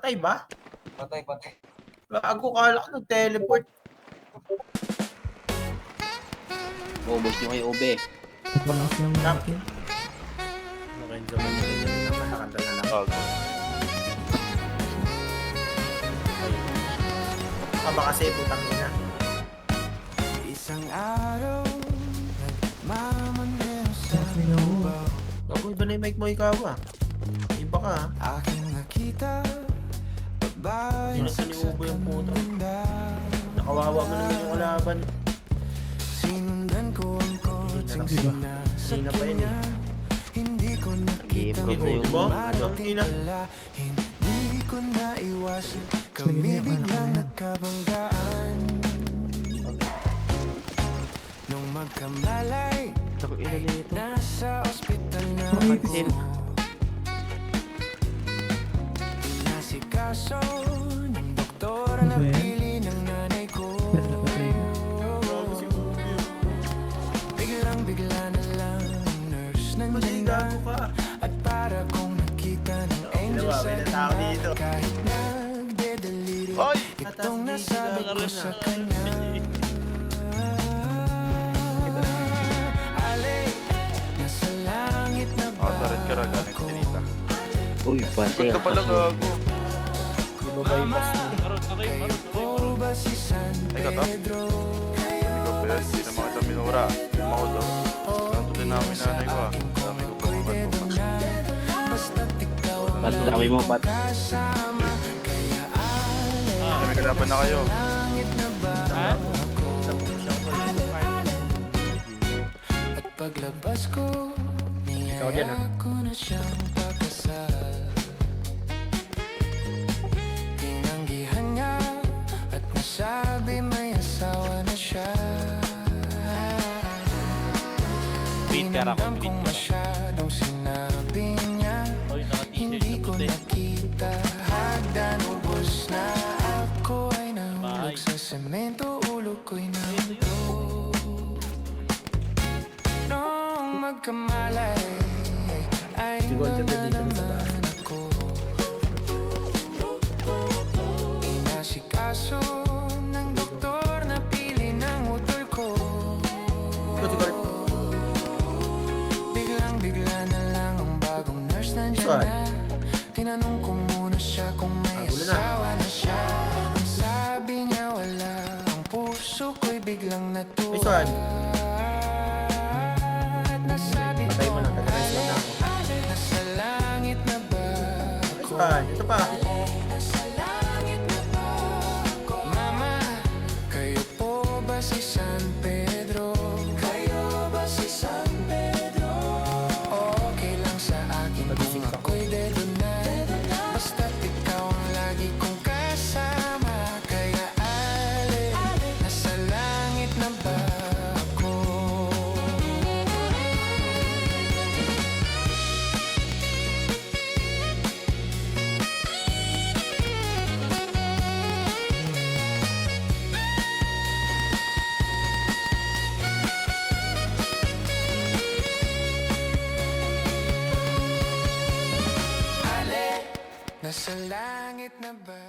Patay ba? Patay, patay. Gago, kala ko nag-teleport. Ubos nyo kay Ube. Balas lang natin. Lorenzo, ganyan naman. Nakanta na lang. Bago. Baka kasi putang ina. Isang araw nagmamanero sa Sabi nga mo. Gago, iba na yung mic mo ikaw ah. Iba ka ah. aking nakita. Babae Hindi na saniubo yung puto. Nakawawa mo naman yung kalaban. Sinundan ko ang kotseng Diba? Hindi na pa yun eh. Hindi ko nakita Game na yun. Diba? Marating Ina. pala. Hindi ko naiwasan. Kami biglang nagkabanggaan. Nung magkamalay, Ako ilan nito. nasa ospital na Pansin. ako. Inasikaso ng doktor na Ano ba yan? pili ng nanay ko. Patay ka. Biglang-bigla na lang ang nurse nandyan na. Gago ka. At para kong nakita ng angel Diba, sa may natao dito. kahit nagdedeliri. Hoy! Itong nasabi ko sa kanya. Ale, nasa langit na ba Makasarit ka rin, galing ako? sinita. Uy, pati Ba't ka pala gago? Di ba ba yung basta? Kayo po ba si San Ay, kato? Pedro? Ikaw ba yan? Hindi naman kita minura. Yung ako daw. Ganto din namin nanay ko ah. Dami ko pang matbukas. Basta't ikaw ang Pat, dami mo, Pat. kasama. Kaya ale, May kalaban na kayo. langit na ba ako? At paglabas ko, Ikaw dyan, niyaya ko na siyang pagkasal. Tinanggihan niya at nasabi may asawa na siya. Tinamdam kong masyadong sinabi niya. Hindi ko nakita hagdan, ubos na. Ako ay nahulog sa semento, ulo ko'y nahulog. Nung magkamalay ay Sigol ka na dito sa bahay. naman ako. Inasikaso ng doktor na pili ng utol ko. Sigol. Biglang-bigla na lang ang bagong nurse nandiyan Saan? na. Tinanong ko muna siya kung may Gulo na. asawa na siya. Ang sabi niya wala, ang puso ko'y biglang natuwa. Ay, saan? At nasabi Patay ko, mo na, taga-rest na ako. nasa langit na ba ako? Saan? Ito pa. Nasa langit na ba ako? Mama, kayo po ba si San Pedro? Kayo ba si San Pedro? Okay lang sa akin kung ako'y dedo na. Basta't ikaw ang lagi kong kasama. Kaya ale, nasa langit na ba ako? Ale, nasa langit na ba